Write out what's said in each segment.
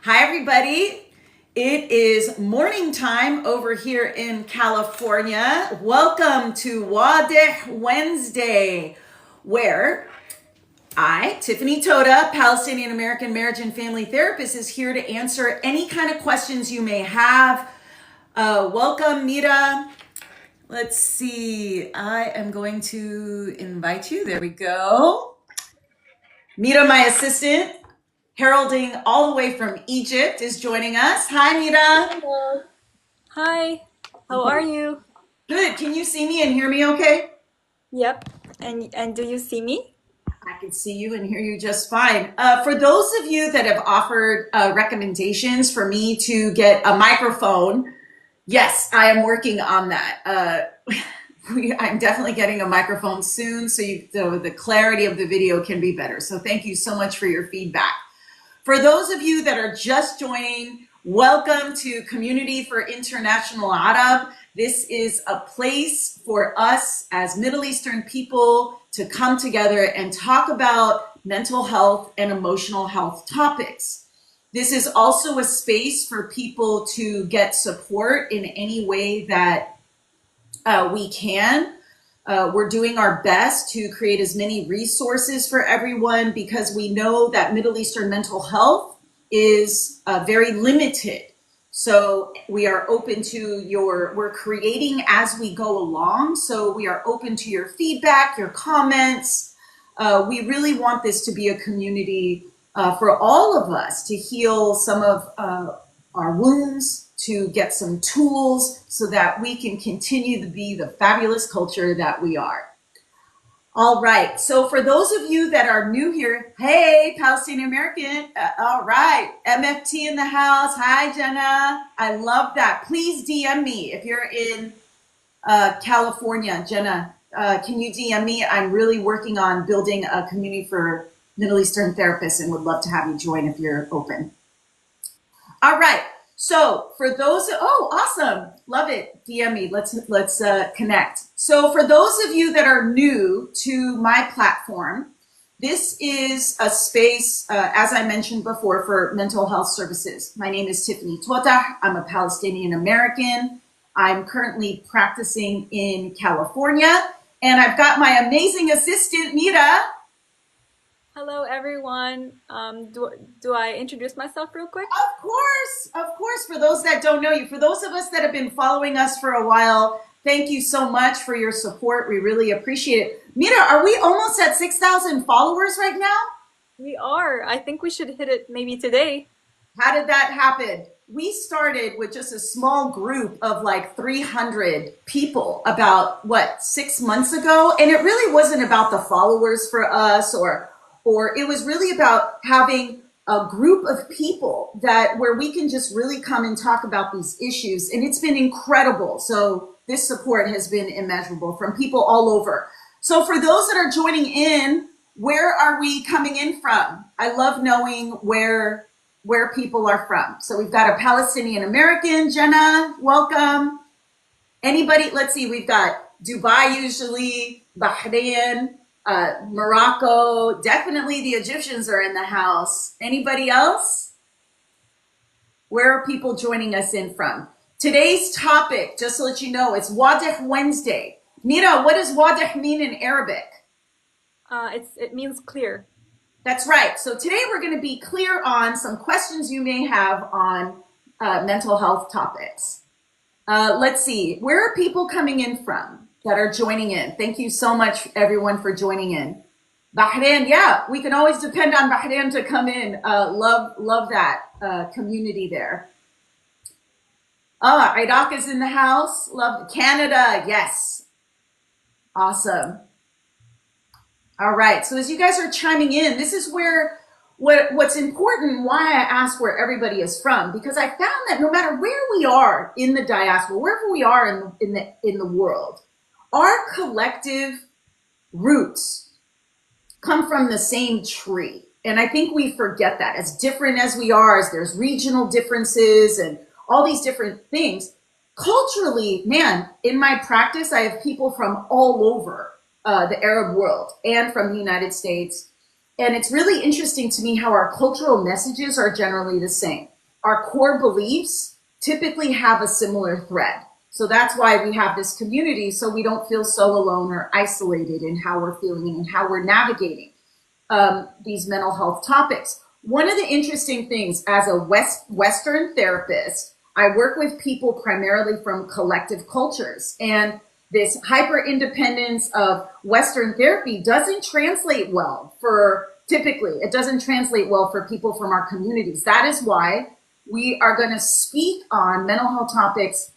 Hi, everybody. It is morning time over here in California. Welcome to Wadeh Wednesday, where I, Tiffany Toda, Palestinian American marriage and family therapist, is here to answer any kind of questions you may have. Welcome, Mira. Let's see. I am going to invite you. There we go. Mira, my assistant, heralding all the way from Egypt, is joining us. Hi, Mira. Hello. Hi. How are you? Good. Can you see me and hear me okay? Yep. And do you see me? I can see you and hear you just fine. For those of you that have offered recommendations for me to get a microphone, yes, I am working on that. I'm definitely getting a microphone soon so the clarity of the video can be better. So thank you so much for your feedback. For those of you that are just joining, welcome to Community for International Arab. This is a place for us as Middle Eastern people to come together and talk about mental health and emotional health topics. This is also a space for people to get support in any way that we can. We're doing our best to create as many resources for everyone because we know that Middle Eastern mental health is very limited. So we are open to we're creating as we go along. So we are open to your feedback, your comments. We really want this to be a community for all of us to heal some of our wounds, to get some tools so that we can continue to be the fabulous culture that we are. All right. So for those of you that are new here, hey, Palestinian American. All right. MFT in the house. Hi, Jenna. I love that. Please DM me if you're in California. Jenna, can you DM me? I'm really working on building a community for Middle Eastern therapists and would love to have you join if you're open. All right. So for those, awesome. Love it. DM me. Let's connect. So for those of you that are new to my platform, this is a space, as I mentioned before, for mental health services. My name is Tiffany Toda. I'm a Palestinian American. I'm currently practicing in California, and I've got my amazing assistant, Mira. Hello, everyone. Do I introduce myself real quick? Of course, for those that don't know you, for those of us that have been following us for a while, thank you so much for your support. We really appreciate it. Mira, are we almost at 6,000 followers right now? We are. I think we should hit it maybe today. How did that happen? We started with just a small group of like 300 people about 6 months ago. And it really wasn't about the followers for us or it was really about having a group of people where we can just really come and talk about these issues. And it's been incredible. So this support has been immeasurable from people all over. So for those that are joining in, where are we coming in from? I love knowing where people are from. So we've got a Palestinian American, Jenna, welcome. Anybody, let's see, we've got Dubai usually, Bahrain, Morocco, definitely the Egyptians are in the house. Anybody else? Where are people joining us in from? Today's topic, just to let you know, it's Wadeh Wednesday. Mira, what does Wadeh mean in Arabic? It means clear. That's right. So today we're going to be clear on some questions you may have on mental health topics. Let's see, where are people coming in from that are joining in? Thank you so much, everyone, for joining in. Bahrain, yeah, we can always depend on Bahrain to come in. Love that community there. Iraq is in the house. Love Canada, yes. Awesome. All right, so as you guys are chiming in, this is where what's important, why I ask where everybody is from, because I found that no matter where we are in the diaspora, wherever we are in the world, our collective roots come from the same tree. And I think we forget that. As different as we are, as there's regional differences and all these different things, culturally, man, in my practice, I have people from all over the Arab world and from the United States. And it's really interesting to me how our cultural messages are generally the same. our core beliefs typically have a similar thread. So that's why we have this community, so we don't feel so alone or isolated in how we're feeling and how we're navigating these mental health topics. One of the interesting things as a Western therapist, I work with people primarily from collective cultures, and this hyper independence of Western therapy doesn't translate well for it doesn't translate well for people from our communities. That is why we are going to speak on mental health topics,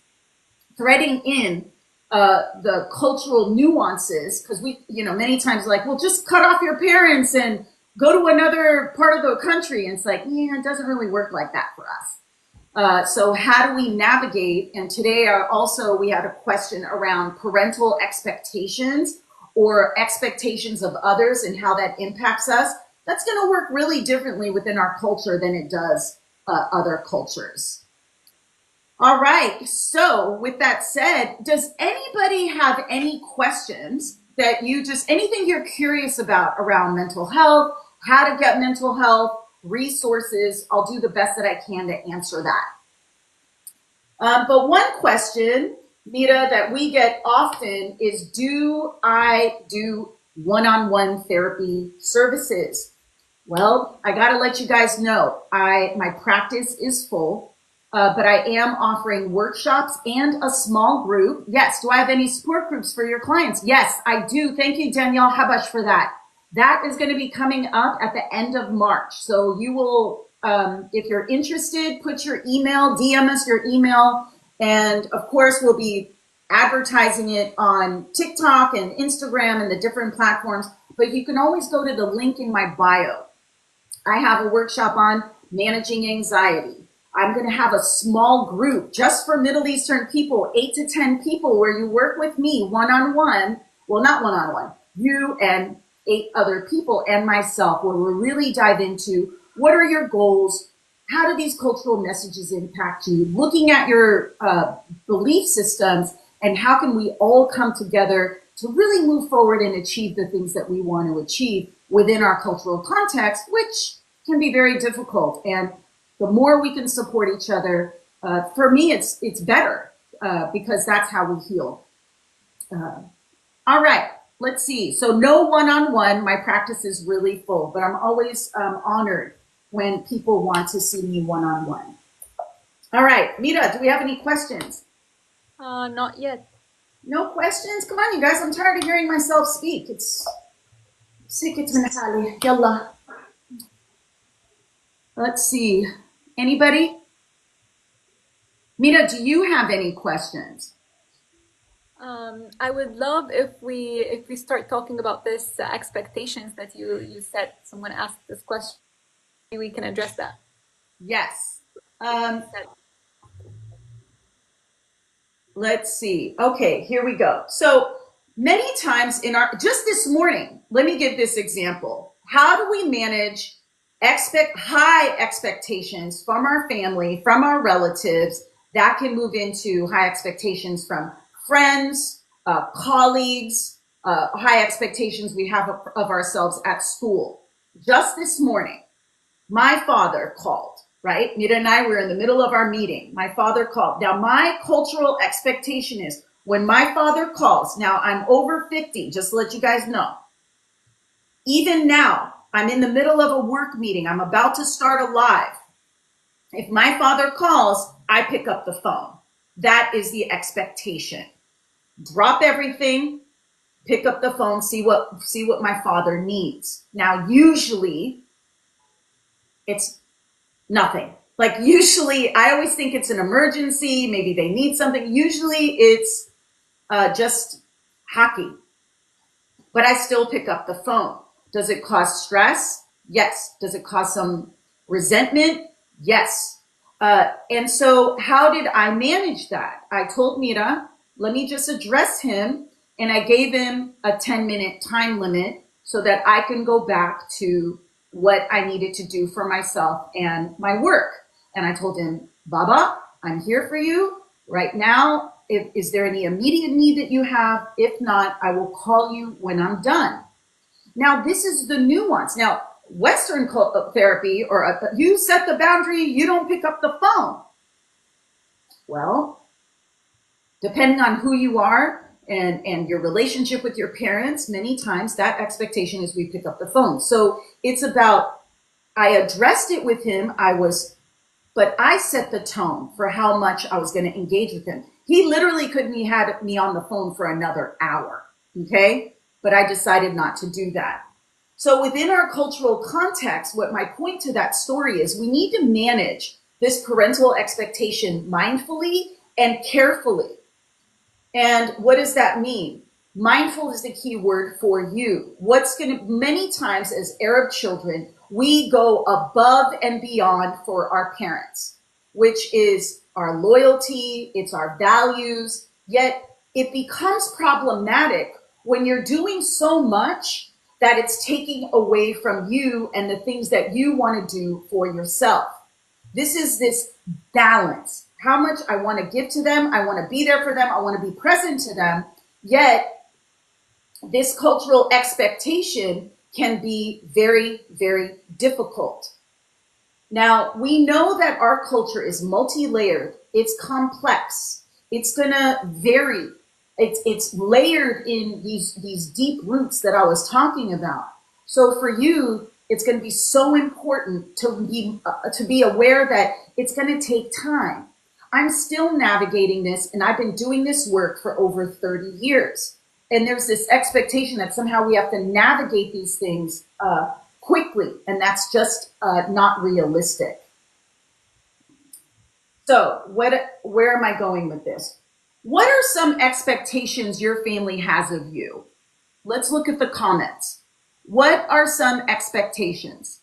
threading in the cultural nuances, because many times like, well, just cut off your parents and go to another part of the country. And it's like, yeah, it doesn't really work like that for us. So how do we navigate? And today also we had a question around parental expectations or expectations of others and how that impacts us. That's going to work really differently within our culture than it does other cultures. All right. So with that said, does anybody have any questions that anything you're curious about around mental health, how to get mental health, resources? I'll do the best that I can to answer that. But one question, Mira, that we get often is, do I do one-on-one therapy services? Well, I got to let you guys know, my practice is full, but I am offering workshops and a small group. Yes. Do I have any support groups for your clients? Yes, I do. Thank you, Danielle Habash, for that. That is going to be coming up at the end of March. So you will, if you're interested, put your email, DM us your email. And of course, we'll be advertising it on TikTok and Instagram and the different platforms. But you can always go to the link in my bio. I have a workshop on managing anxiety. I'm going to have a small group just for Middle Eastern people, 8 to 10 people, where you work with me one-on-one. Well, not one-on-one, you and 8 other people and myself, where we'll really dive into what are your goals, how do these cultural messages impact you, looking at your belief systems, and how can we all come together to really move forward and achieve the things that we want to achieve within our cultural context, which can be very difficult. And the more we can support each other, for me, it's better because that's how we heal. All right, let's see. So no one-on-one. My practice is really full, but I'm always honored when people want to see me one-on-one. All right, Mira, do we have any questions? Not yet. No questions? Come on, you guys. I'm tired of hearing myself speak. It's minhali. Yalla. Let's see. Anybody? Mira, do you have any questions? I would love if we start talking about this expectations that you said. Someone asked this question. We can address that. Yes. Let's see. Okay, here we go. So many times just this morning, let me give this example. How do we manage high expectations from our family, from our relatives, that can move into high expectations from friends, colleagues, high expectations we have of ourselves at school. Just this morning, my father called, right? Mira and I were in the middle of our meeting. My father called. Now, my cultural expectation is when my father calls, now I'm over 50, just to let you guys know. Even now, I'm in the middle of a work meeting. I'm about to start a live. If my father calls, I pick up the phone. That is the expectation. Drop everything, pick up the phone, see what my father needs. Now, usually it's nothing. Like usually, I always think it's an emergency. Maybe they need something. Usually it's just hockey. But I still pick up the phone. Does it cause stress? Yes. Does it cause some resentment? Yes. And so how did I manage that? I told Mira, let me just address him. And I gave him a 10-minute time limit so that I can go back to what I needed to do for myself and my work. And I told him, Baba, I'm here for you right now. Is there any immediate need that you have? If not, I will call you when I'm done. Now, this is the nuance. Now, Western therapy, or you set the boundary, you don't pick up the phone. Well, depending on who you are and your relationship with your parents, many times that expectation is we pick up the phone. So it's about, I addressed it with him. But I set the tone for how much I was going to engage with him. He literally couldn't have had me on the phone for another hour. Okay. But I decided not to do that. So within our cultural context, what my point to that story is, we need to manage this parental expectation mindfully and carefully. And what does that mean? Mindful is the key word for you. Many times as Arab children, we go above and beyond for our parents, which is our loyalty, it's our values, yet it becomes problematic when you're doing so much that it's taking away from you and the things that you want to do for yourself. This is this balance. How much I want to give to them, I want to be there for them, I want to be present to them, yet this cultural expectation can be very, very difficult. Now, we know that our culture is multi-layered. It's complex. It's going to vary. It's layered in these deep roots that I was talking about. So for you, it's going to be so important to be aware that it's going to take time. I'm still navigating this, and I've been doing this work for over 30 years. And there's this expectation that somehow we have to navigate these things quickly, and that's just not realistic. So where am I going with this? What are some expectations your family has of you? Let's look at the comments. What are some expectations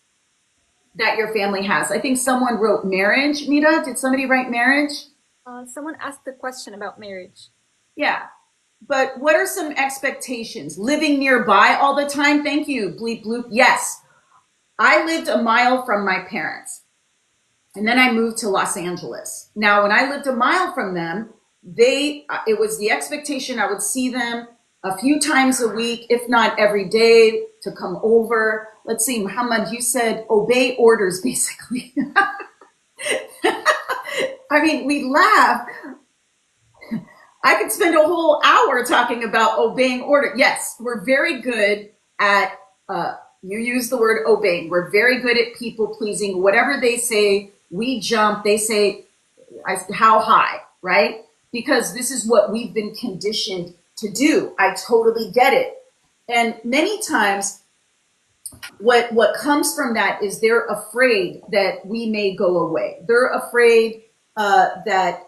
that your family has? I think someone wrote marriage. Mira, did somebody write marriage? Someone asked the question about marriage. Yeah. But what are some expectations? Living nearby all the time? Thank you, bleep bloop. Yes. I lived a mile from my parents. And then I moved to Los Angeles. Now, when I lived a mile from them, it was the expectation I would see them a few times a week, if not every day, to come over. Let's see, Muhammad, you said obey orders, basically. I mean, we laugh. I could spend a whole hour talking about obeying order. Yes, we're very good at, you use the word obeying. We're very good at people pleasing. Whatever they say, we jump. They say, how high, right? Because this is what we've been conditioned to do. I totally get it. And many times what comes from that is they're afraid that we may go away. They're afraid that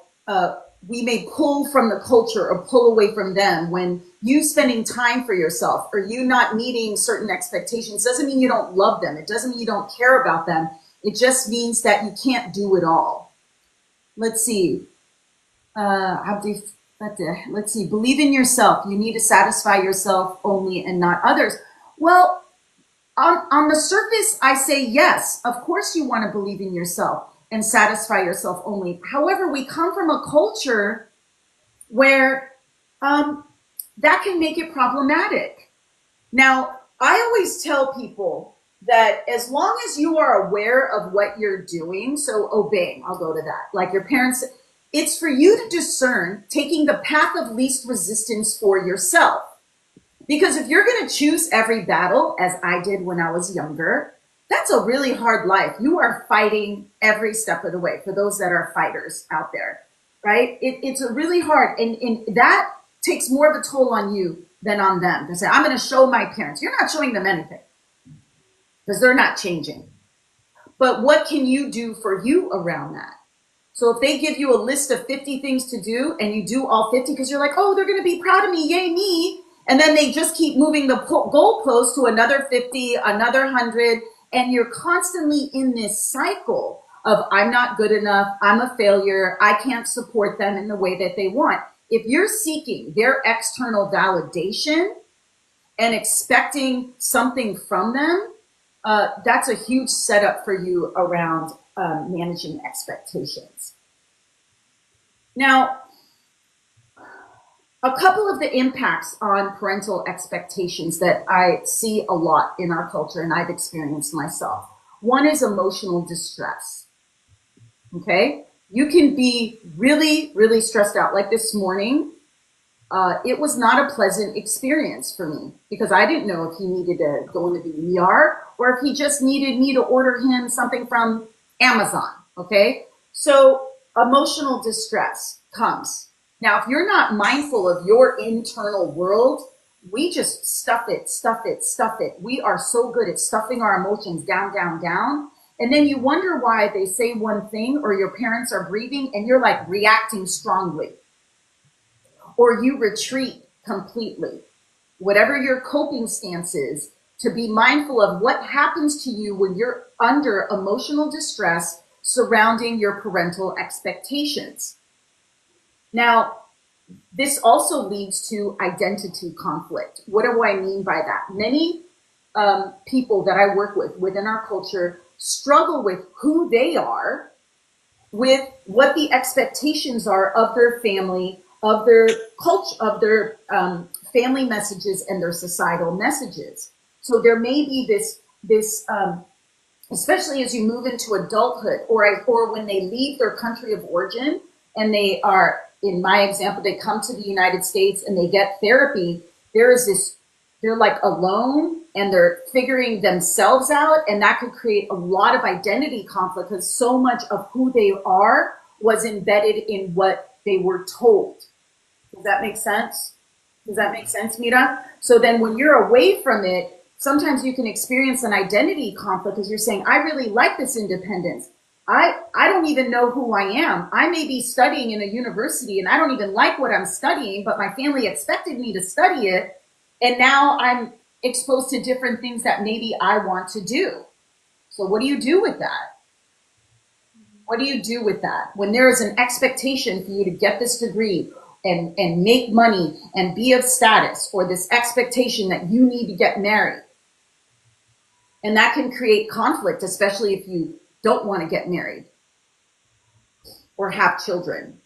we may pull from the culture or pull away from them. When you spending time for yourself or you not meeting certain expectations doesn't mean you don't love them. It doesn't mean you don't care about them. It just means that you can't do it all. Let's see. Let's see. Believe in yourself. You need to satisfy yourself only and not others. Well, on the surface, I say yes. Of course you want to believe in yourself and satisfy yourself only. However, we come from a culture where that can make it problematic. Now, I always tell people that as long as you are aware of what you're doing, so obeying, I'll go to that. Like your parents, it's for you to discern taking the path of least resistance for yourself. Because if you're going to choose every battle, as I did when I was younger, that's a really hard life. You are fighting every step of the way for those that are fighters out there, right? It's a really hard, and that takes more of a toll on you than on them. To say, I'm going to show my parents. You're not showing them anything because they're not changing. But what can you do for you around that? So if they give you a list of 50 things to do and you do all 50 because you're like, oh, they're going to be proud of me, yay me. And then they just keep moving the goalpost to another 50, another 100. And you're constantly in this cycle of I'm not good enough, I'm a failure, I can't support them in the way that they want. If you're seeking their external validation and expecting something from them, that's a huge setup for you around managing expectations. Now, A couple of the impacts on parental expectations that I see a lot in our culture and I've experienced myself. One is emotional distress. Okay? You can be really, really stressed out. Like this morning, it was not a pleasant experience for me because I didn't know if he needed to go into the ER or if he just needed me to order him something from Amazon. Okay? So emotional distress comes. Now, if you're not mindful of your internal world, we just stuff it, stuff it, stuff it. We are so good at stuffing our emotions down, down, down. And then you wonder why they say one thing or your parents are grieving and you're like reacting strongly. Or you retreat completely. Whatever your coping stance is, to be mindful of what happens to you when you're under emotional distress surrounding your parental expectations. Now, this also leads to identity conflict. What do I mean by that? Many people that I work with within our culture struggle with who they are, with what the expectations are of their family, of their culture, of their family messages and their societal messages. So there may be this especially as you move into adulthood or when they leave their country of origin and they are, in my example, they come to the United States and they get therapy, they're like alone and they're figuring themselves out, and that could create a lot of identity conflict because so much of who they are was embedded in what they were told. Does that make sense? Does that make sense, Mira? So then when you're away from it, sometimes you can experience an identity conflict because you're saying, I really like this independence. I don't even know who I am. I may be studying in a university and I don't even like what I'm studying, but my family expected me to study it. And now I'm exposed to different things that maybe I want to do. So what do you do with that? What do you do with that? When there is an expectation for you to get this degree and make money and be of status, or this expectation that you need to get married. And that can create conflict, especially if you don't want to get married or have children.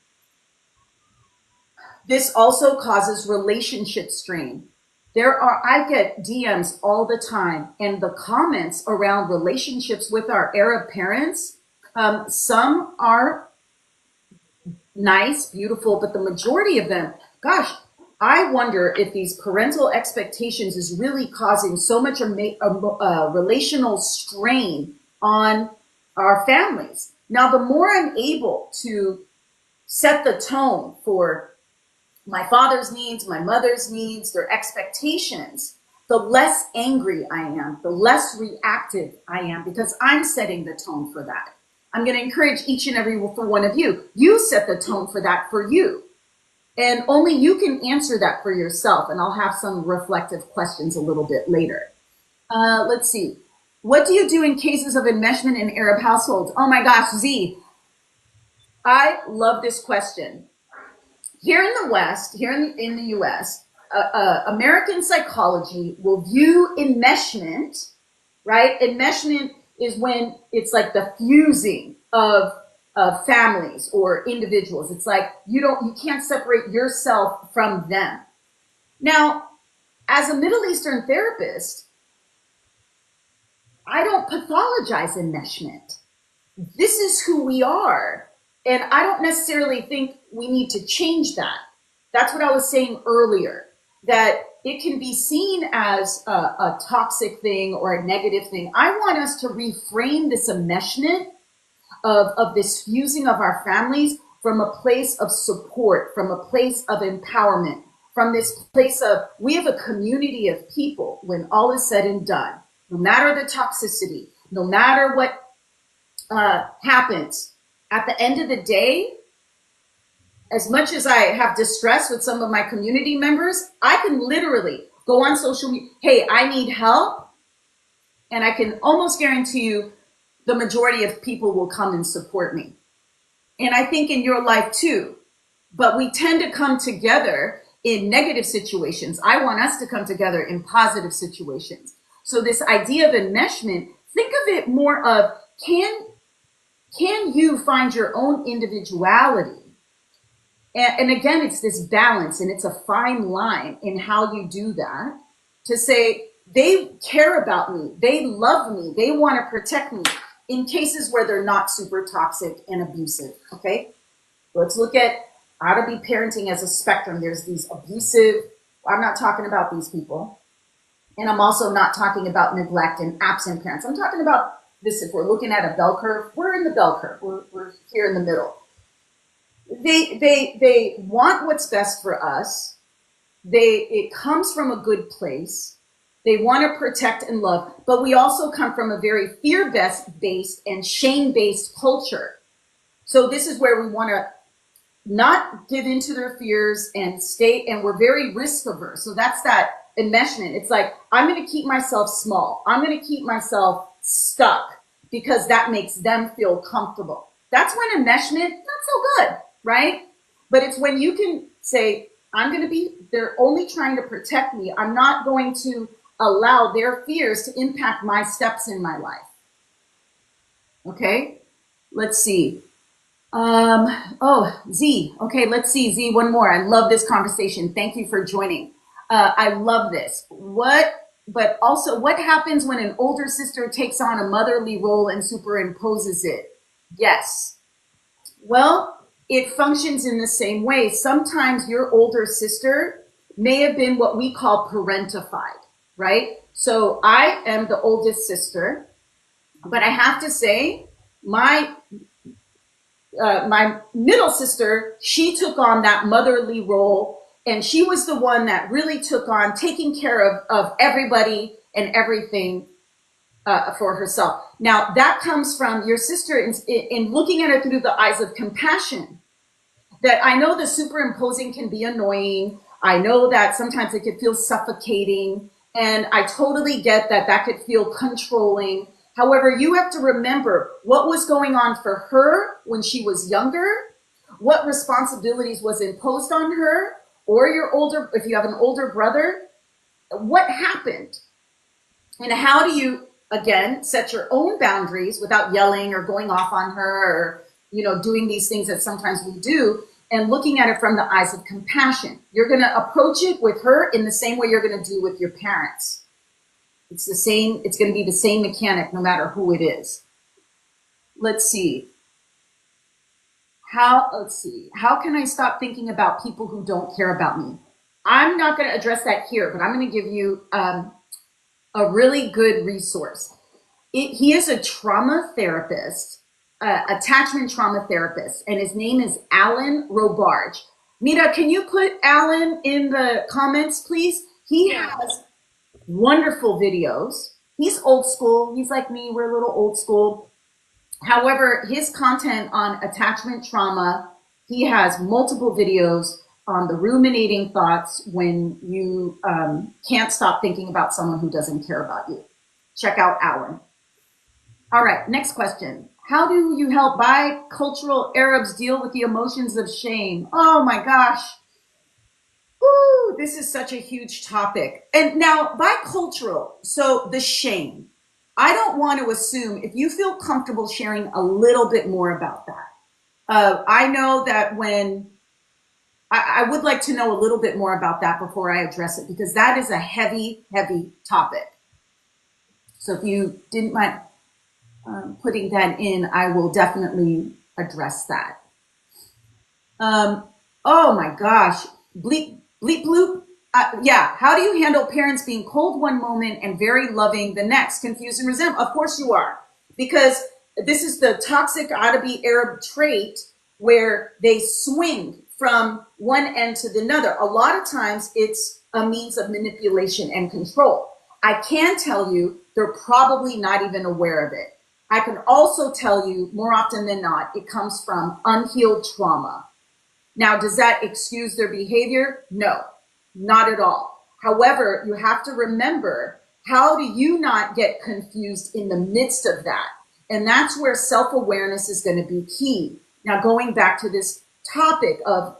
This also causes relationship strain. I get DMs all the time, and the comments around relationships with our Arab parents, some are nice, beautiful, but the majority of them, gosh, I wonder if these parental expectations is really causing so much relational strain on our families. Now, the more I'm able to set the tone for my father's needs, my mother's needs, their expectations, the less angry I am, the less reactive I am, because I'm setting the tone for that. I'm going to encourage each and every one of you. You set the tone for that for you. And only you can answer that for yourself. And I'll have some reflective questions a little bit later. Let's see. What do you do in cases of enmeshment in Arab households? Oh my gosh, Z. I love this question. Here in the West, here in the US, American psychology will view enmeshment, right? Enmeshment is when it's like the fusing of families or individuals. It's like you can't separate yourself from them. Now, as a Middle Eastern therapist, I don't pathologize enmeshment. This is who we are. And I don't necessarily think we need to change that. That's what I was saying earlier, that it can be seen as a toxic thing or a negative thing. I want us to reframe this enmeshment of this fusing of our families from a place of support, from a place of empowerment, from this place of, we have a community of people when all is said and done, no matter the toxicity, no matter what happens, at the end of the day, as much as I have distress with some of my community members, I can literally go on social media, hey, I need help. And I can almost guarantee you the majority of people will come and support me. And I think in your life too. But we tend to come together in negative situations. I want us to come together in positive situations. So this idea of enmeshment, think of it more of, can you find your own individuality And again, it's this balance, and it's a fine line in how you do that to say, they care about me, they love me, they want to protect me in cases where they're not super toxic and abusive. Okay, let's look at how to be parenting as a spectrum. There's these abusive, I'm not talking about these people. And I'm also not talking about neglect and absent parents. I'm talking about this, if we're looking at a bell curve, we're in the bell curve. We're here in the middle. They want what's best for us. It comes from a good place. They want to protect and love, but we also come from a very fear-based and shame-based culture. So this is where we want to not give into their fears and stay, and we're very risk averse. So that's that enmeshment. It's like, I'm going to keep myself small. I'm going to keep myself stuck because that makes them feel comfortable. That's when enmeshment, not so good, right? But it's when you can say, they're only trying to protect me. I'm not going to allow their fears to impact my steps in my life. Okay, let's see. Z. Okay, let's see. Z, one more. I love this conversation. Thank you for joining. I love this. But also, what happens when an older sister takes on a motherly role and superimposes it? Yes. Well, it functions in the same way. Sometimes your older sister may have been what we call parentified, right? So I am the oldest sister, but I have to say, my middle sister, she took on that motherly role, and she was the one that really took on taking care of everybody and everything for herself. Now, that comes from your sister in looking at it through the eyes of compassion. That I know the superimposing can be annoying. I know that sometimes it could feel suffocating, and I totally get that could feel controlling. However, you have to remember what was going on for her when she was younger, what responsibilities was imposed on her, or if you have an older brother, what happened? And how do you, again, set your own boundaries without yelling or going off on her or, doing these things that sometimes we do, and looking at it from the eyes of compassion. You're going to approach it with her in the same way you're going to do with your parents. It's the same. It's going to be the same mechanic no matter who it is. Let's see. How can I stop thinking about people who don't care about me? I'm not going to address that here, but I'm going to give you a really good resource. He is a trauma therapist, attachment trauma therapist, and his name is Alan Robarge. Mira, can you put Alan in the comments, please? He has wonderful videos. He's old school. He's like me. We're a little old school. However, his content on attachment trauma, he has multiple videos on the ruminating thoughts when you can't stop thinking about someone who doesn't care about you. Check out Alan. All right, next question. How do you help bicultural Arabs deal with the emotions of shame? Oh my gosh. Ooh, this is such a huge topic. And now, bicultural, so the shame. I don't want to assume, if you feel comfortable sharing a little bit more about that. I know that I would like to know a little bit more about that before I address it, because that is a heavy, heavy topic. So if you didn't mind putting that in, I will definitely address that. Oh my gosh, bleep bloop. Yeah, how do you handle parents being cold one moment and very loving the next, confused and resentful? Of course you are, because this is the toxic Adabi Arab trait where they swing from one end to the other. A lot of times it's a means of manipulation and control. I can tell you they're probably not even aware of it. I can also tell you more often than not, it comes from unhealed trauma. Now, does that excuse their behavior? No, not at all. However, you have to remember, how do you not get confused in the midst of that? And that's where self-awareness is going to be key. Now, going back to this topic of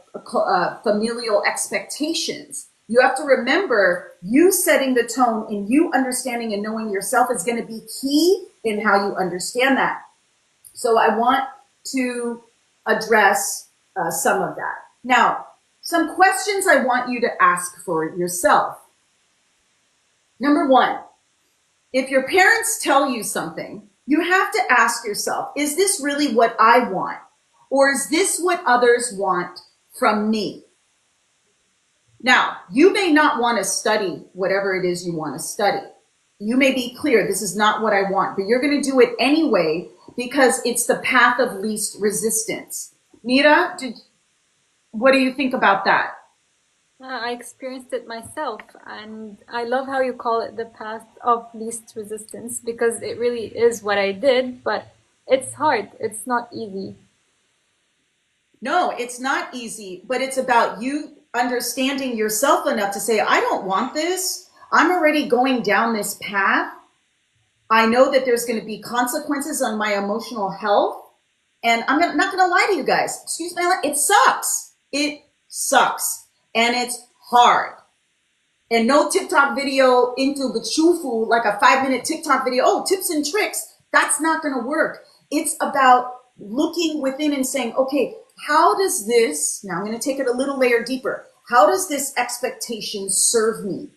familial expectations, you have to remember you setting the tone and you understanding and knowing yourself is going to be key in how you understand that. So I want to address some of that. Now, some questions I want you to ask for yourself. Number one, if your parents tell you something, you have to ask yourself, is this really what I want? Or is this what others want from me? Now, you may not want to study whatever it is you want to study. You may be clear, this is not what I want, but you're going to do it anyway because it's the path of least resistance. Mira, what do you think about that? I experienced it myself, and I love how you call it the path of least resistance because it really is what I did, but it's hard. It's not easy. No, it's not easy, but it's about you understanding yourself enough to say, I don't want this. I'm already going down this path. I know that there's going to be consequences on my emotional health. And I'm not going to lie to you guys. Excuse me, it sucks. It sucks. And it's hard. And no TikTok video into the chufu, like a 5-minute TikTok video. Oh, tips and tricks. That's not going to work. It's about looking within and saying, okay, how does this, now I'm going to take it a little layer deeper. How does this expectation serve me?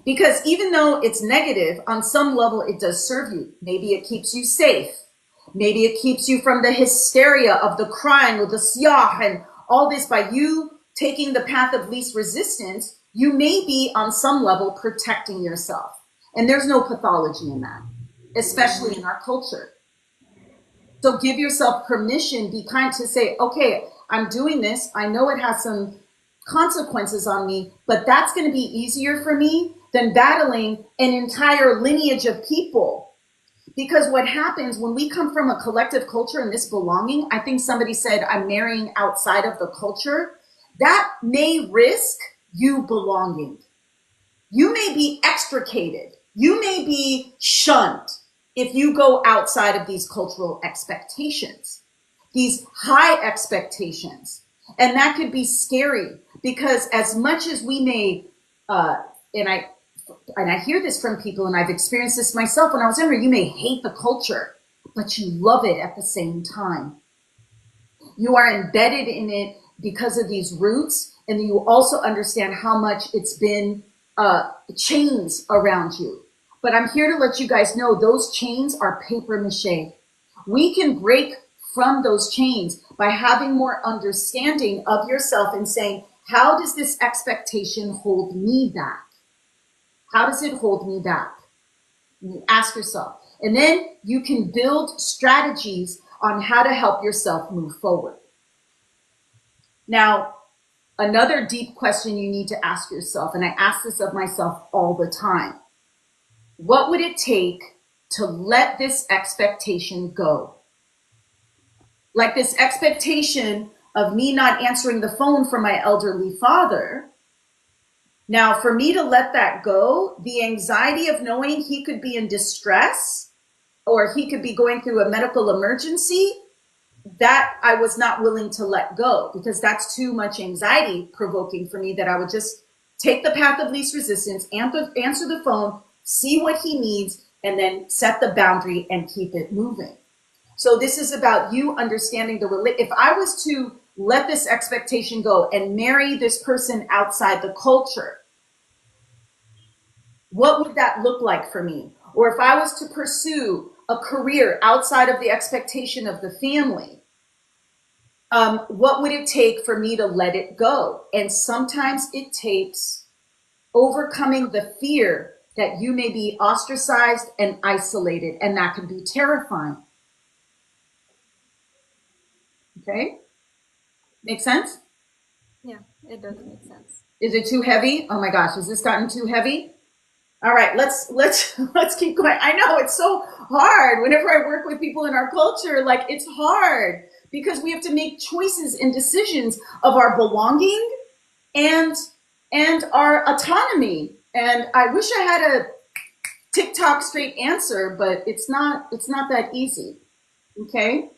Because even though it's negative, on some level, it does serve you. Maybe it keeps you safe. Maybe it keeps you from the hysteria of the crying or the siyah and all this. By you taking the path of least resistance, you may be on some level protecting yourself. And there's no pathology in that, especially in our culture. So give yourself permission, be kind to say, okay, I'm doing this. I know it has some consequences on me, but that's going to be easier for me than battling an entire lineage of people. Because what happens when we come from a collective culture and this belonging, I think somebody said, I'm marrying outside of the culture, that may risk you belonging. You may be extricated. You may be shunned if you go outside of these cultural expectations, these high expectations. And that could be scary because as much as we may, and I hear this from people, and I've experienced this myself when I was younger, you may hate the culture, but you love it at the same time. You are embedded in it because of these roots, and you also understand how much it's been chains around you. But I'm here to let you guys know those chains are paper mache. We can break from those chains by having more understanding of yourself and saying, how does this expectation hold me back? How does it hold me back? You ask yourself. And then you can build strategies on how to help yourself move forward. Now, another deep question you need to ask yourself, and I ask this of myself all the time. What would it take to let this expectation go? Like this expectation of me not answering the phone from my elderly father. Now, for me to let that go, the anxiety of knowing he could be in distress or he could be going through a medical emergency, that I was not willing to let go because that's too much anxiety provoking for me that I would just take the path of least resistance, answer the phone, see what he needs, and then set the boundary and keep it moving. So this is about you understanding if I was to let this expectation go and marry this person outside the culture, what would that look like for me? Or if I was to pursue a career outside of the expectation of the family, what would it take for me to let it go? And sometimes it takes overcoming the fear that you may be ostracized and isolated, and that can be terrifying. Okay? Make sense? Yeah, it does make sense. Is it too heavy? Oh my gosh, has this gotten too heavy? All right, let's keep going. I know it's so hard. Whenever I work with people in our culture, like it's hard because we have to make choices and decisions of our belonging and our autonomy. And I wish I had a TikTok straight answer, but it's not that easy. Okay?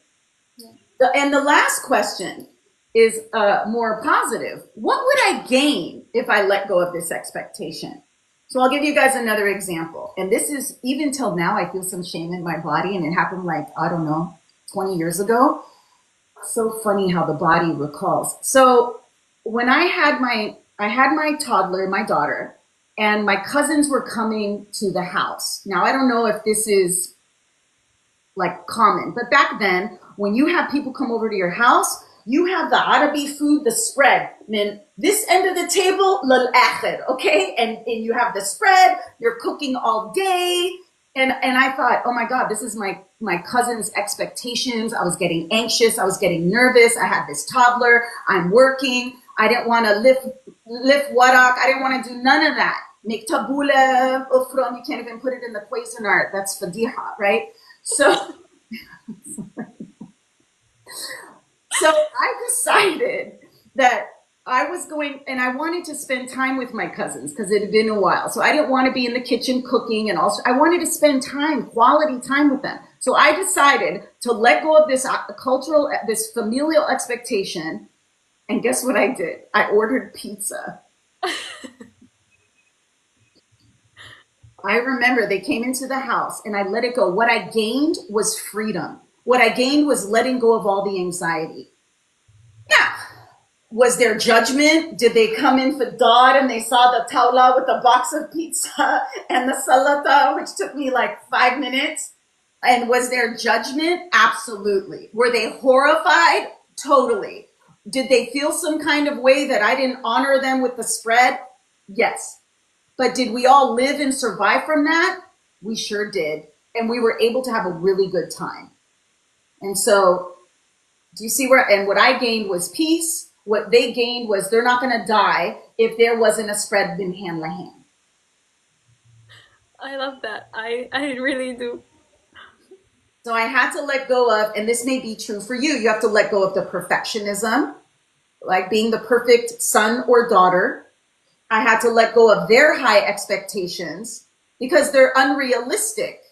Yeah. And the last question is more positive. What would I gain if I let go of this expectation? So I'll give you guys another example. And this is, even till now, I feel some shame in my body, and it happened like, I don't know, 20 years ago. So funny how the body recalls. So when I had my toddler, my daughter, and my cousins were coming to the house. Now I don't know if this is like common, but back then when you have people come over to your house, you have the Arabi food, the spread. And then this end of the table, lal akhir, okay? And you have the spread, you're cooking all day. And I thought, oh my God, this is my cousin's expectations. I was getting anxious. I was getting nervous. I had this toddler. I'm working. I didn't want to lift warak. I didn't want to do none of that. Make tabula, ufron. You can't even put it in the Cuisinart. That's fadiha, right? So, so I decided that I was going and I wanted to spend time with my cousins because it had been a while. So I didn't want to be in the kitchen cooking and also I wanted to spend time, quality time with them. So I decided to let go of this cultural, this familial expectation. And guess what I did? I ordered pizza. I remember they came into the house and I let it go. What I gained was freedom. What I gained was letting go of all the anxiety. Yeah. Was there judgment? Did they come in for God and they saw the tawla with the box of pizza and the salata, which took me like 5 minutes? And was there judgment? Absolutely. Were they horrified? Totally. Did they feel some kind of way that I didn't honor them with the spread? Yes. But did we all live and survive from that? We sure did. And we were able to have a really good time. And so, do you see where, and what I gained was peace. What they gained was they're not going to die if there wasn't a spread bin hand la hand. I love that. I really do. So I had to let go of, and this may be true for you, you have to let go of the perfectionism, like being the perfect son or daughter. I had to let go of their high expectations because they're unrealistic,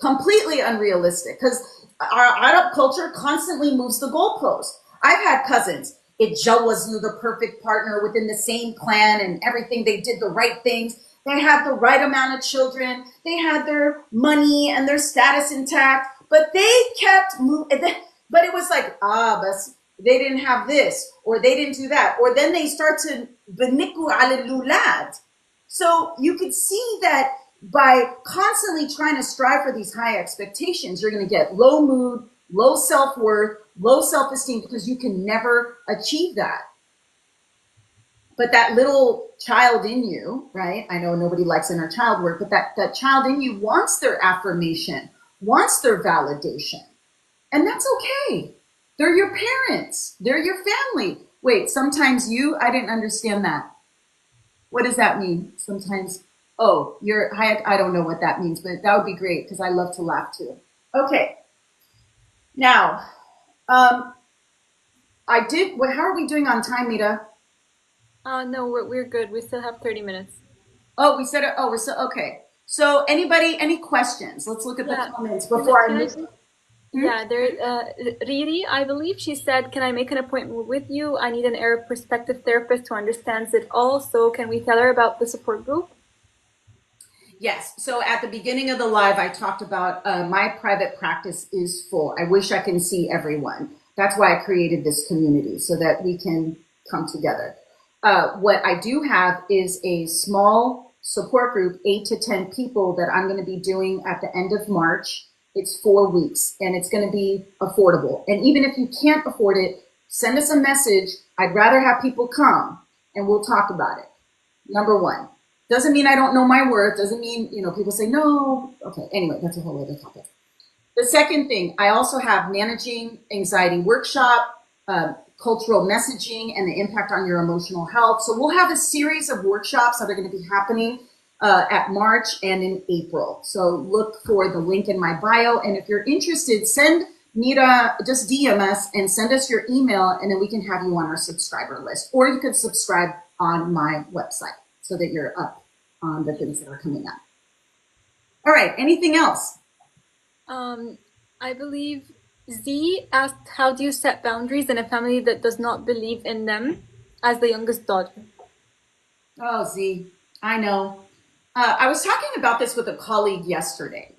completely unrealistic, because our Arab culture constantly moves the goalpost. I've had cousins, it was the perfect partner within the same clan and everything. They did the right things. They had the right amount of children. They had their money and their status intact, but they kept moving. But it was like, but they didn't have this, or they didn't do that, or then they start to beniku al lulad. So you could see that by constantly trying to strive for these high expectations, you're going to get low mood, low self-worth, low self-esteem, because you can never achieve that. But that little child in you, right? I know nobody likes inner child work, but that child in you wants their affirmation, wants their validation. And that's okay. They're your parents. They're your family. Wait, sometimes I didn't understand that. What does that mean? Sometimes, oh, I don't know what that means, but that would be great because I love to laugh too. Okay. Now, how are we doing on time, Mita? No, we're good. We still have 30 minutes. Oh, we said it. Oh, we're still, okay. So any questions? Let's look at the Yeah. comments Can, before I can I move. just, Hmm? yeah, there, Riri, I believe she said, can I make an appointment with you? I need an Arab perspective therapist who understands it all. So can we tell her about the support group? Yes. So at the beginning of the live, I talked about my private practice is full. I wish I can see everyone. That's why I created this community so that we can come together. What I do have is a small support group, 8 to 10 people that I'm going to be doing at the end of March. It's 4 weeks and it's going to be affordable. And even if you can't afford it, send us a message. I'd rather have people come and we'll talk about it. Number one. Doesn't mean I don't know my worth. Doesn't mean, people say, no. Okay, anyway, that's a whole other topic. The second thing, I also have managing anxiety workshop, cultural messaging, and the impact on your emotional health. So we'll have a series of workshops that are going to be happening at March and in April. So look for the link in my bio. And if you're interested, send Mira, just DM us and send us your email, and then we can have you on our subscriber list. Or you could subscribe on my website so that you're up on the things that are coming up. All right, anything else? I believe Z asked, how do you set boundaries in a family that does not believe in them as the youngest daughter? Oh, Z, I know. I was talking about this with a colleague yesterday,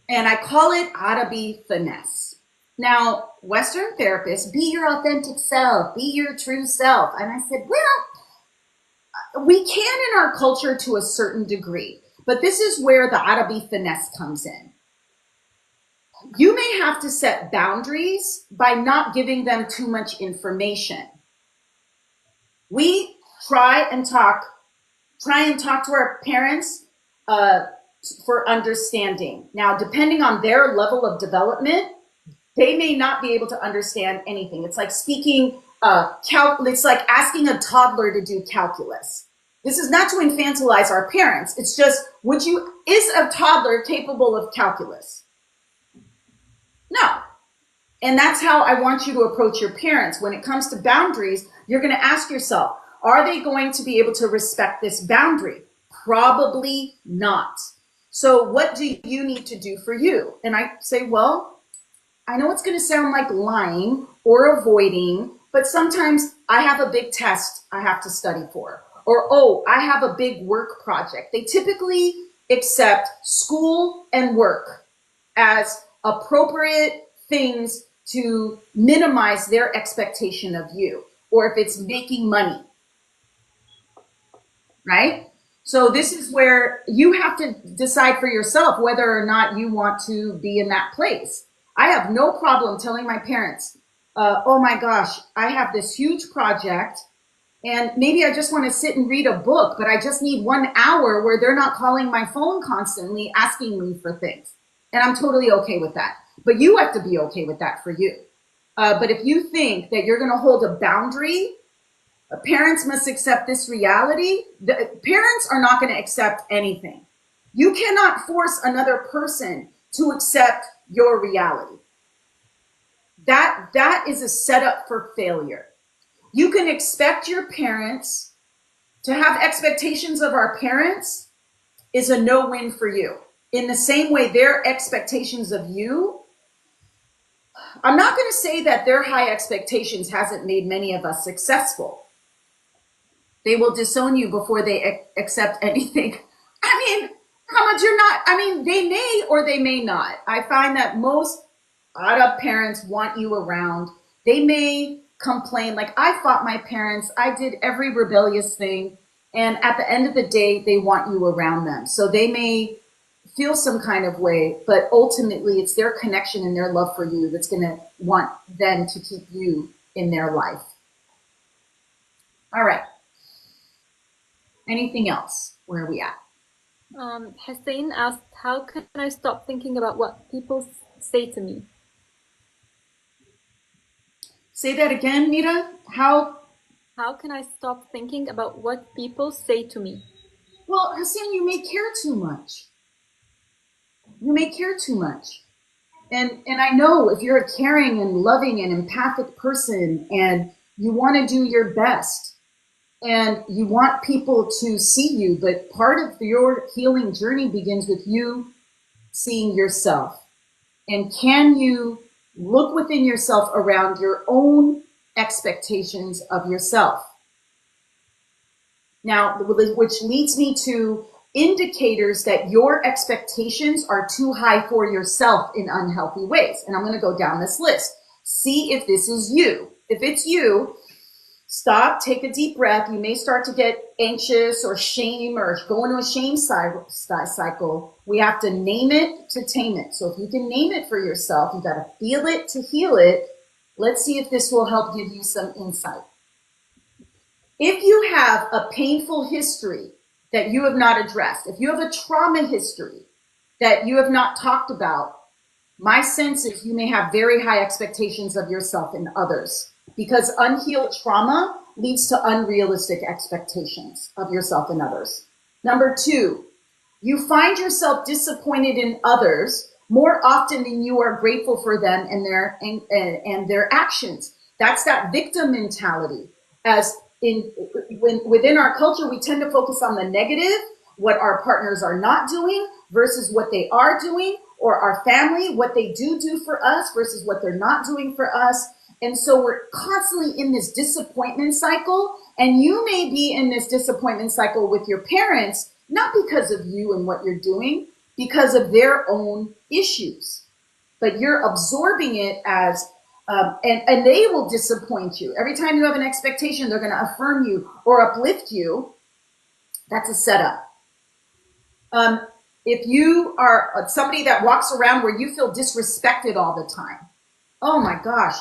and I call it Arabi finesse. Now, Western therapists, be your authentic self, be your true self. And I said, well, we can in our culture to a certain degree, but this is where the Arabi finesse comes in. You may have to set boundaries by not giving them too much information. We try and talk to our parents for understanding. Now, depending on their level of development, they may not be able to understand anything. It's like speaking, it's like asking a toddler to do calculus. This is not to infantilize our parents. It's just, is a toddler capable of calculus? No. And that's how I want you to approach your parents. When it comes to boundaries, you're going to ask yourself, are they going to be able to respect this boundary? Probably not. So what do you need to do for you? And I say, well, I know it's going to sound like lying or avoiding, but sometimes I have a big test I have to study for. Or, oh, I have a big work project. They typically accept school and work as appropriate things to minimize their expectation of you, or if it's making money, right? So this is where you have to decide for yourself whether or not you want to be in that place. I have no problem telling my parents, oh my gosh, I have this huge project and maybe I just want to sit and read a book, but I just need 1 hour where they're not calling my phone constantly asking me for things. And I'm totally okay with that. But you have to be okay with that for you. But if you think that you're going to hold a boundary, parents must accept this reality. Parents are not going to accept anything. You cannot force another person to accept your reality. That is a setup for failure. You can expect your parents to have expectations of our parents is a no-win for you. In the same way, their expectations of you, I'm not going to say that their high expectations hasn't made many of us successful. They will disown you before they accept anything. I mean, how much you're not, I mean, they may or they may not. I find that most Arab parents want you around. They may complain, like, I fought my parents, I did every rebellious thing, and at the end of the day, they want you around them. So they may feel some kind of way, but ultimately it's their connection and their love for you that's going to want them to keep you in their life. All right. Anything else? Where are we at? Hussein asked, how can I stop thinking about what people say to me? Say that again, Mira. How can I stop thinking about what people say to me? Well, Hussein, you may care too much. You may care too much. And I know if you're a caring and loving and empathic person and you want to do your best and you want people to see you, but part of your healing journey begins with you seeing yourself. And can you look within yourself around your own expectations of yourself? Now, which leads me to indicators that your expectations are too high for yourself in unhealthy ways. And I'm going to go down this list. See if this is you. If it's you, stop, take a deep breath. You may start to get anxious or shame or go into a shame cycle. We have to name it to tame it. So if you can name it for yourself, you got to feel it to heal it. Let's see if this will help give you some insight. If you have a painful history that you have not addressed, if you have a trauma history that you have not talked about, my sense is you may have very high expectations of yourself and others, because unhealed trauma leads to unrealistic expectations of yourself and others. Number two, you find yourself disappointed in others more often than you are grateful for them and their actions. That's that victim mentality. Within our culture, we tend to focus on the negative, what our partners are not doing versus what they are doing, or our family, what they do for us versus what they're not doing for us. And so we're constantly in this disappointment cycle, and you may be in this disappointment cycle with your parents, not because of you and what you're doing, because of their own issues. but you're absorbing it as, and they will disappoint you. Every time you have an expectation, they're going to affirm you or uplift you. That's a setup. If you are somebody that walks around where you feel disrespected all the time, oh my gosh.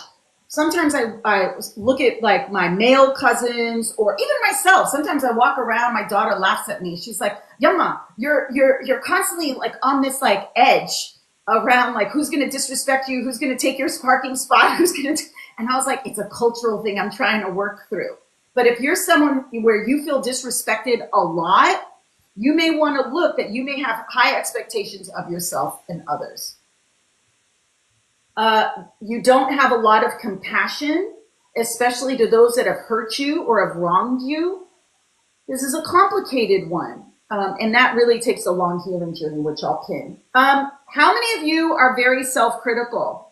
Sometimes I look at like my male cousins or even myself. Sometimes I walk around, my daughter laughs at me. She's like, Yama, you're constantly like on this like edge around like who's going to disrespect you, who's going to take your parking spot, who's going to, and I was like, it's a cultural thing I'm trying to work through. But if you're someone where you feel disrespected a lot, you may want to look that you may have high expectations of yourself and others. You don't have a lot of compassion, especially to those that have hurt you or have wronged you. This is a complicated one. And that really takes a long healing journey, which I'll pin. How many of you are very self-critical?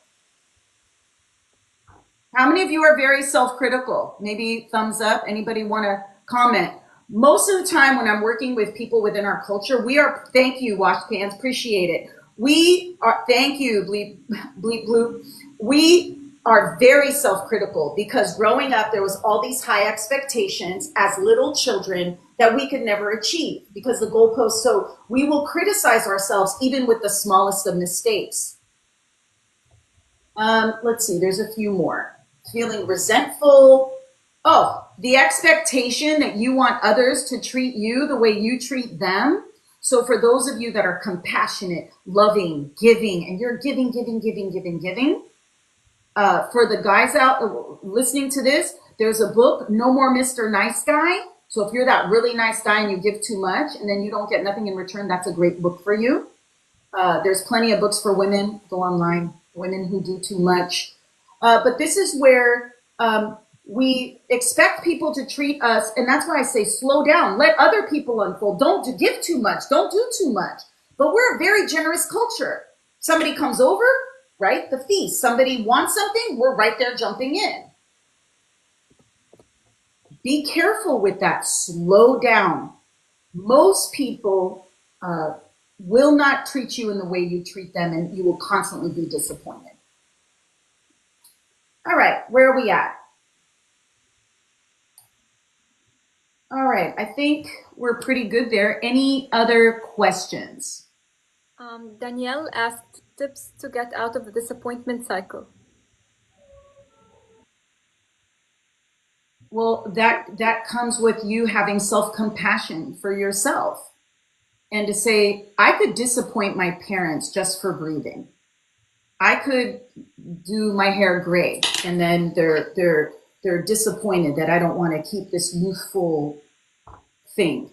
How many of you are very self-critical? Maybe thumbs up. Anybody want to comment? Most of the time when I'm working with people within our culture, thank you, Wash Pans, appreciate it. Thank you, Bleep Bloop. We are very self-critical because growing up, there was all these high expectations as little children that we could never achieve because the goalposts, so we will criticize ourselves even with the smallest of mistakes. Let's see, there's a few more. Feeling resentful. Oh, the expectation that you want others to treat you the way you treat them. So for those of you that are compassionate, loving, giving, and you're giving. For the guys out listening to this, there's a book, No More Mr. Nice Guy. So if you're that really nice guy and you give too much and then you don't get nothing in return, that's a great book for you. There's plenty of books for women. Go online, women who do too much. But this is where we expect people to treat us, and that's why I say slow down. Let other people unfold. Don't give too much. Don't do too much. But we're a very generous culture. Somebody comes over, right? The feast. Somebody wants something, we're right there jumping in. Be careful with that. Slow down. Most people will not treat you in the way you treat them, and you will constantly be disappointed. All right, where are we at? All right, I think we're pretty good there. Any other questions? Danielle asked tips to get out of the disappointment cycle. Well, that comes with you having self-compassion for yourself and to say, I could disappoint my parents just for breathing. I could do my hair gray and then they're disappointed that I don't want to keep this youthful thing.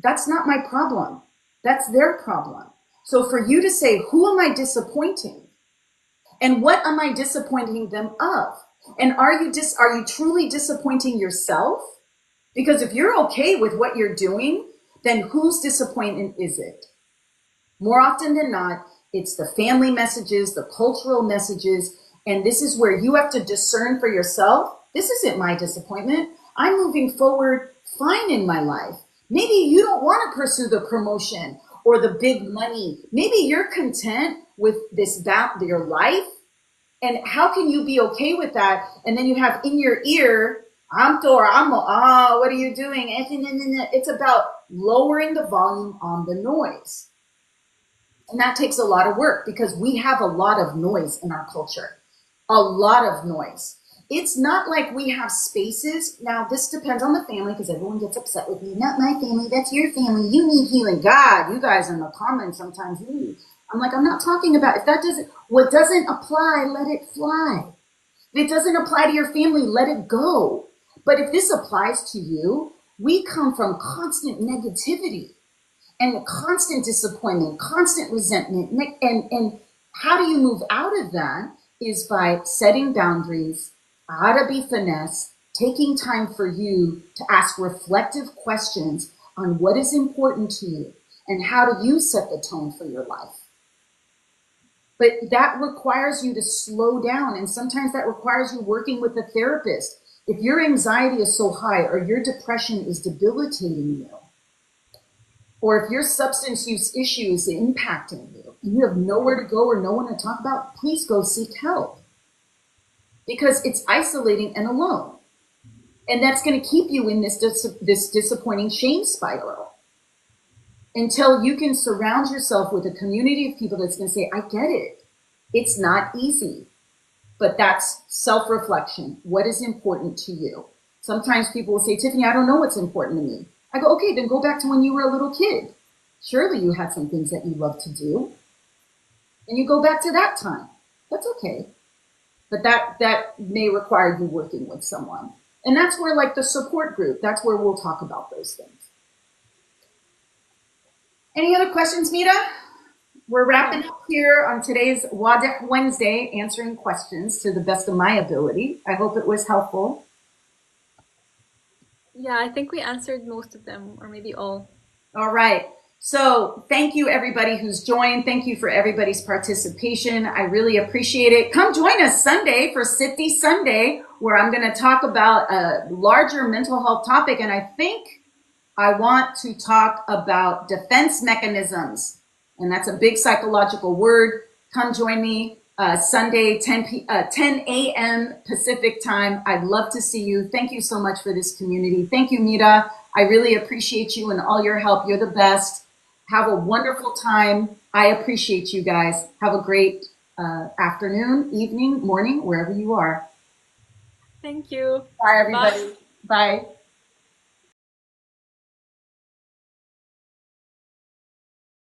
That's not my problem. That's their problem. So for you to say, who am I disappointing? And what am I disappointing them of? And are you truly disappointing yourself? Because if you're okay with what you're doing, then whose disappointment is it? More often than not, it's the family messages, the cultural messages, and this is where you have to discern for yourself. This isn't my disappointment. I'm moving forward fine in my life. Maybe you don't want to pursue the promotion or the big money. Maybe you're content with your life. And how can you be okay with that? And then you have in your ear, what are you doing? It's about lowering the volume on the noise. And that takes a lot of work because we have a lot of noise in our culture. A lot of noise. It's not like we have spaces. Now, this depends on the family because everyone gets upset with me. Not my family, that's your family. You need healing. God, you guys in the comments sometimes, I'm like, I'm not talking about, what doesn't apply, let it fly. If it doesn't apply to your family, let it go. But if this applies to you, we come from constant negativity and constant disappointment, constant resentment. And how do you move out of that is by setting boundaries, how to be finesse, taking time for you to ask reflective questions on what is important to you and how do you set the tone for your life. But that requires you to slow down. And sometimes that requires you working with a therapist. If your anxiety is so high or your depression is debilitating you, or if your substance use issue is impacting you, and you have nowhere to go or no one to talk about, please go seek help, because it's isolating and alone. And that's going to keep you in this disappointing shame spiral until you can surround yourself with a community of people that's going to say, I get it. It's not easy, but that's self-reflection. What is important to you? Sometimes people will say, Tiffany, I don't know what's important to me. I go, okay, then go back to when you were a little kid. Surely you had some things that you love to do. And you go back to that time. That's okay. But that may require you working with someone. And that's where, like, the support group, that's where we'll talk about those things. Any other questions, Mita? We're wrapping up here on today's Wadeh Wednesday, answering questions to the best of my ability. I hope it was helpful. Yeah, I think we answered most of them, or maybe all. All right. So thank you, everybody who's joined. Thank you for everybody's participation. I really appreciate it. Come join us Sunday for Siddhi Sunday, where I'm going to talk about a larger mental health topic. And I think I want to talk about defense mechanisms. And that's a big psychological word. Come join me Sunday, 10 a.m. Pacific time. I'd love to see you. Thank you so much for this community. Thank you, Mita. I really appreciate you and all your help. You're the best. Have a wonderful time. I appreciate you guys. Have a great afternoon, evening, morning, wherever you are. Thank you. Bye, everybody. Bye. Bye.